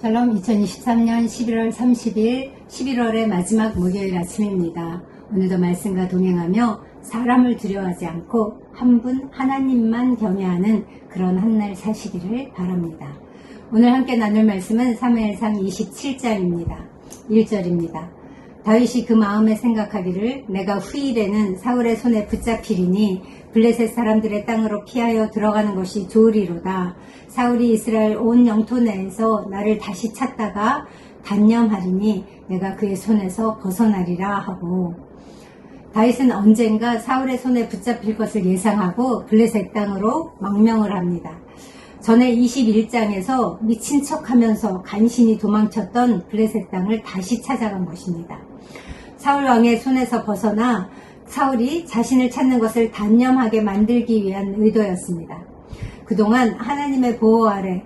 샬롬. 2023년 11월 30일 11월의 마지막 목요일 아침입니다. 오늘도 말씀과 동행하며 사람을 두려워하지 않고 한 분 하나님만 경외하는 그런 한날 사시기를 바랍니다. 오늘 함께 나눌 말씀은 사무엘상 27장입니다. 1절입니다. 다윗이 그 마음에 생각하기를 내가 후일에는 사울의 손에 붙잡히리니 블레셋 사람들의 땅으로 피하여 들어가는 것이 좋으리로다. 사울이 이스라엘 온 영토 내에서 나를 다시 찾다가 단념하리니 내가 그의 손에서 벗어나리라 하고, 다윗은 언젠가 사울의 손에 붙잡힐 것을 예상하고 블레셋 땅으로 망명을 합니다. 전에 21장에서 미친 척하면서 간신히 도망쳤던 블레셋 땅을 다시 찾아간 것입니다. 사울 왕의 손에서 벗어나 사울이 자신을 찾는 것을 단념하게 만들기 위한 의도였습니다. 그동안 하나님의 보호 아래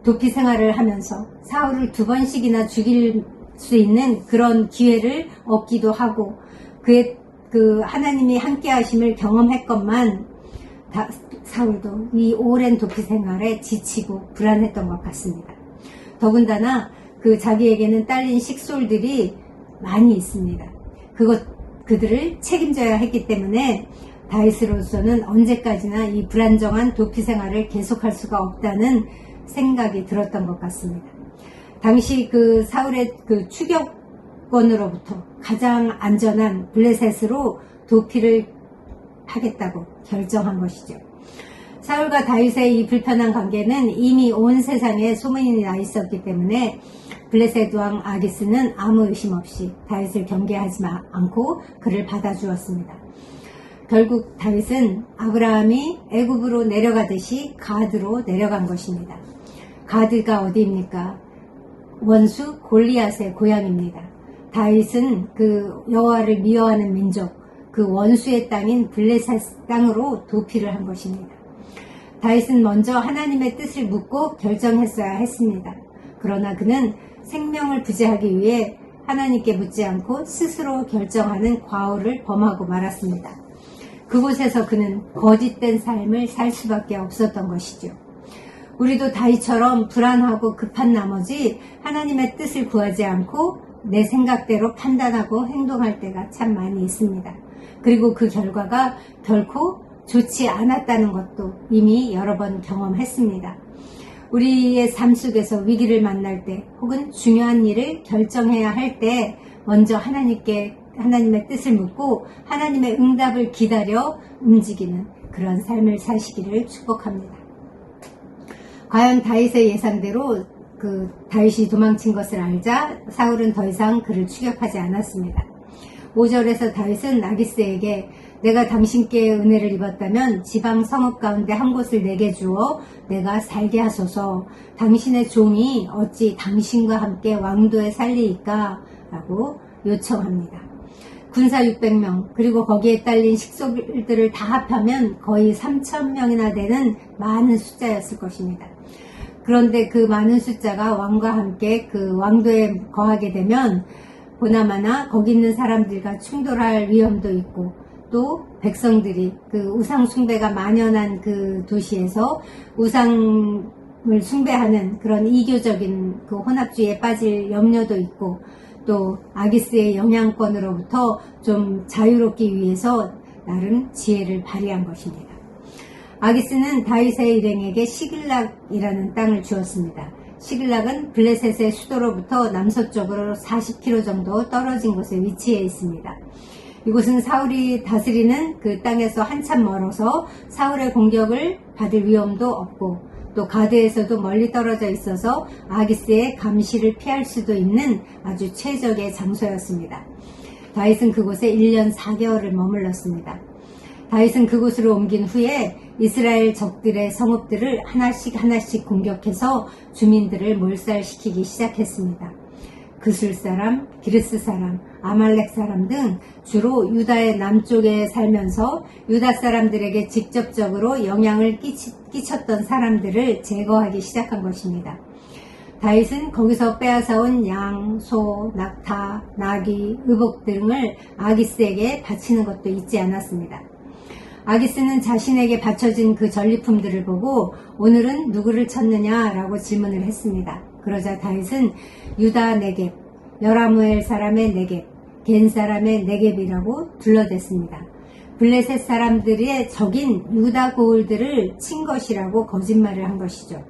도피 생활을 하면서 사울을 2번씩이나 죽일 수 있는 그런 기회를 얻기도 하고 그의 하나님이 함께 하심을 경험했건만 사울도 이 오랜 도피 생활에 지치고 불안했던 것 같습니다. 더군다나 자기에게는 딸린 식솔들이 많이 있습니다. 그들을 책임져야 했기 때문에 다윗으로서는 언제까지나 이 불안정한 도피 생활을 계속할 수가 없다는 생각이 들었던 것 같습니다. 당시 사울의 추격권으로부터 가장 안전한 블레셋으로 도피를 하겠다고 결정한 것이죠. 사울과 다윗의 이 불편한 관계는 이미 온 세상에 소문이 나 있었기 때문에 블레셋 왕 아기스는 아무 의심 없이 다윗을 경계하지 않고 그를 받아주었습니다. 결국 다윗은 아브라함이 애굽으로 내려가듯이 가드로 내려간 것입니다. 가드가 어디입니까? 원수 골리앗의 고향입니다. 다윗은 여호와를 미워하는 민족, 원수의 땅인 블레셋 땅으로 도피를 한 것입니다. 다윗은 먼저 하나님의 뜻을 묻고 결정했어야 했습니다. 그러나 그는 생명을 부지하기 위해 하나님께 묻지 않고 스스로 결정하는 과오를 범하고 말았습니다. 그곳에서 그는 거짓된 삶을 살 수밖에 없었던 것이죠. 우리도 다윗처럼 불안하고 급한 나머지 하나님의 뜻을 구하지 않고 내 생각대로 판단하고 행동할 때가 참 많이 있습니다. 그리고 그 결과가 결코 좋지 않았다는 것도 이미 여러 번 경험했습니다. 우리의 삶 속에서 위기를 만날 때 혹은 중요한 일을 결정해야 할 때 먼저 하나님의 뜻을 묻고 하나님의 응답을 기다려 움직이는 그런 삶을 사시기를 축복합니다. 과연 다윗의 예상대로 다윗이 도망친 것을 알자 사울은 더 이상 그를 추격하지 않았습니다. 5절에서 다윗은 아기스에게 내가 당신께 은혜를 입었다면 지방 성읍 가운데 한 곳을 내게 주어 내가 살게 하소서. 당신의 종이 어찌 당신과 함께 왕도에 살리이까? 라고 요청합니다. 군사 600명 그리고 거기에 딸린 식솔들을 다 합하면 거의 3,000명이나 되는 많은 숫자였을 것입니다. 그런데 그 많은 숫자가 왕과 함께 왕도에 거하게 되면 보나마나 거기 있는 사람들과 충돌할 위험도 있고 또 백성들이 우상 숭배가 만연한 도시에서 우상을 숭배하는 그런 이교적인 혼합주의에 빠질 염려도 있고 또 아기스의 영향권으로부터 좀 자유롭기 위해서 나름 지혜를 발휘한 것입니다. 아기스는 다윗의 일행에게 시글락이라는 땅을 주었습니다. 시글락은 블레셋의 수도로부터 남서쪽으로 40km 정도 떨어진 곳에 위치해 있습니다. 이곳은 사울이 다스리는 그 땅에서 한참 멀어서 사울의 공격을 받을 위험도 없고 또 가드에서도 멀리 떨어져 있어서 아기스의 감시를 피할 수도 있는 아주 최적의 장소였습니다. 다윗은 그곳에 1년 4개월을 머물렀습니다. 다윗은 그곳으로 옮긴 후에 이스라엘 적들의 성읍들을 하나씩 공격해서 주민들을 몰살시키기 시작했습니다. 그술 사람, 기르스 사람, 아말렉 사람 등 주로 유다의 남쪽에 살면서 유다 사람들에게 직접적으로 영향을 끼쳤던 사람들을 제거하기 시작한 것입니다. 다윗은 거기서 빼앗아온 양, 소, 낙타, 나귀, 의복 등을 아기스에게 바치는 것도 잊지 않았습니다. 아기스는 자신에게 바쳐진 그 전리품들을 보고 오늘은 누구를 쳤느냐라고 질문을 했습니다. 그러자 다윗은 유다 네겝, 여라무엘 사람의 네겝, 겐 사람의 네겝이라고 둘러댔습니다. 블레셋 사람들의 적인 유다 고을들을 친 것이라고 거짓말을 한 것이죠.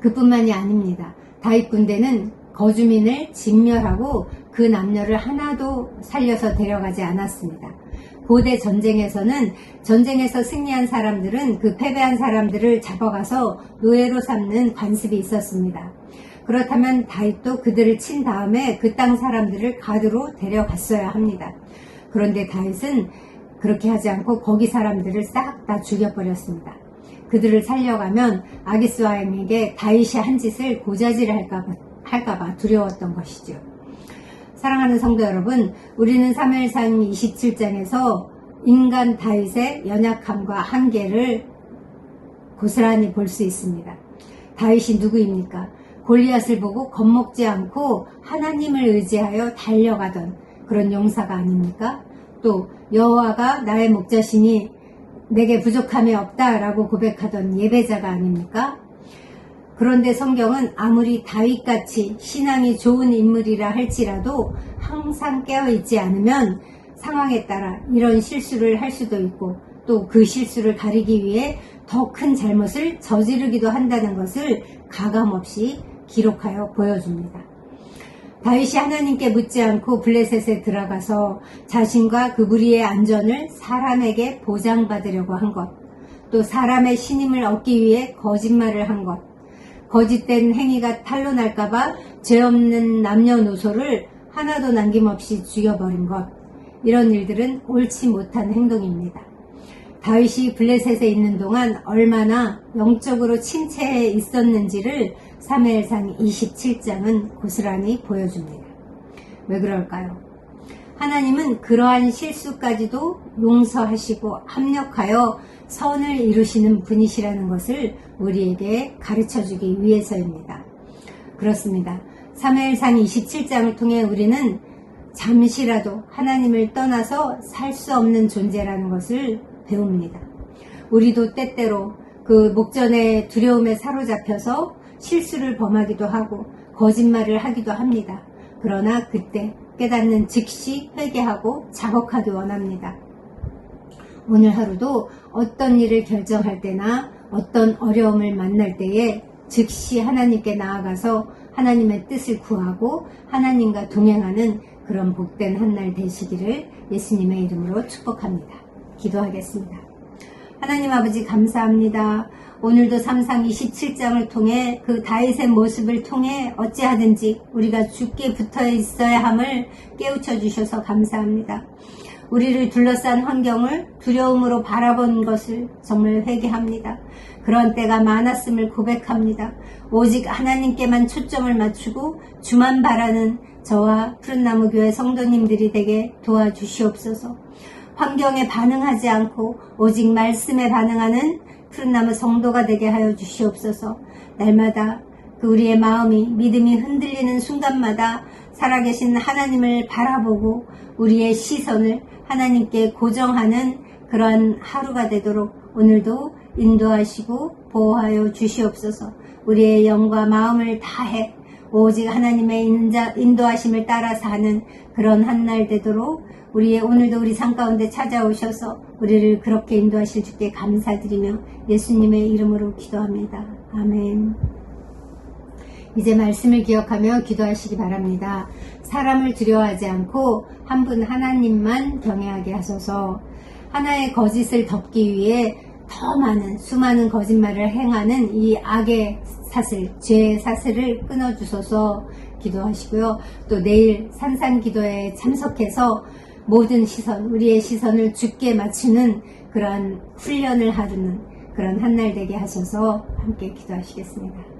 그뿐만이 아닙니다. 다윗 군대는 거주민을 진멸하고 그 남녀를 하나도 살려서 데려가지 않았습니다. 고대 전쟁에서는 전쟁에서 승리한 사람들은 그 패배한 사람들을 잡아가서 노예로 삼는 관습이 있었습니다. 그렇다면 다윗도 그들을 친 다음에 그 땅 사람들을 가두로 데려갔어야 합니다. 그런데 다윗은 그렇게 하지 않고 거기 사람들을 싹 다 죽여버렸습니다. 그들을 살려가면 아기스 왕에게 다윗이 한 짓을 고자질을 할까봐 두려웠던 것이죠. 사랑하는 성도 여러분, 우리는 사무엘상 27장에서 인간 다윗의 연약함과 한계를 고스란히 볼 수 있습니다. 다윗이 누구입니까? 골리앗을 보고 겁먹지 않고 하나님을 의지하여 달려가던 그런 용사가 아닙니까? 또 여호와가 나의 목자시니 내게 부족함이 없다라고 고백하던 예배자가 아닙니까? 그런데 성경은 아무리 다윗같이 신앙이 좋은 인물이라 할지라도 항상 깨어있지 않으면 상황에 따라 이런 실수를 할 수도 있고 또 그 실수를 가리기 위해 더 큰 잘못을 저지르기도 한다는 것을 가감없이 기록하여 보여줍니다. 다윗이 하나님께 묻지 않고 블레셋에 들어가서 자신과 그 무리의 안전을 사람에게 보장받으려고 한 것, 또 사람의 신임을 얻기 위해 거짓말을 한 것, 거짓된 행위가 탄로날까봐 죄 없는 남녀노소를 하나도 남김없이 죽여버린 것, 이런 일들은 옳지 못한 행동입니다. 다윗이 블레셋에 있는 동안 얼마나 영적으로 침체해 있었는지를 사무엘상 27장은 고스란히 보여줍니다. 왜 그럴까요? 하나님은 그러한 실수까지도 용서하시고 합력하여 선을 이루시는 분이시라는 것을 우리에게 가르쳐주기 위해서입니다. 그렇습니다. 사무엘상 27장을 통해 우리는 잠시라도 하나님을 떠나서 살 수 없는 존재라는 것을 배웁니다. 우리도 때때로 그 목전의 두려움에 사로잡혀서 실수를 범하기도 하고 거짓말을 하기도 합니다. 그러나 그때 깨닫는 즉시 회개하고 자복하기 원합니다. 오늘 하루도 어떤 일을 결정할 때나 어떤 어려움을 만날 때에 즉시 하나님께 나아가서 하나님의 뜻을 구하고 하나님과 동행하는 그런 복된 한날 되시기를 예수님의 이름으로 축복합니다. 기도하겠습니다. 하나님 아버지 감사합니다. 오늘도 삼상 27장을 통해 그 다윗의 모습을 통해 어찌하든지 우리가 주께 붙어 있어야 함을 깨우쳐 주셔서 감사합니다. 우리를 둘러싼 환경을 두려움으로 바라본 것을 정말 회개합니다. 그런 때가 많았음을 고백합니다. 오직 하나님께만 초점을 맞추고 주만 바라는 저와 푸른나무교회 성도님들이 되게 도와주시옵소서. 환경에 반응하지 않고 오직 말씀에 반응하는 푸른나무 성도가 되게 하여 주시옵소서. 날마다 그 우리의 마음이 믿음이 흔들리는 순간마다 살아계신 하나님을 바라보고 우리의 시선을 하나님께 고정하는 그러한 하루가 되도록 오늘도 인도하시고 보호하여 주시옵소서. 우리의 영과 마음을 다해 오직 하나님의 인도하심을 따라 사는 그런 한날 되도록 우리의 오늘도 우리 삶 가운데 찾아오셔서 우리를 그렇게 인도하실 주께 감사드리며 예수님의 이름으로 기도합니다. 아멘. 이제 말씀을 기억하며 기도하시기 바랍니다. 사람을 두려워하지 않고 한 분 하나님만 경외하게 하소서. 하나의 거짓을 덮기 위해 더 많은 수많은 거짓말을 행하는 이 악의 사슬, 죄의 사슬을 끊어주소서 기도하시고요. 또 내일 산상기도에 참석해서 모든 시선, 우리의 시선을 주께 맞추는 그러한 훈련을 하루는 그런 한날 되게 하셔서 함께 기도하시겠습니다.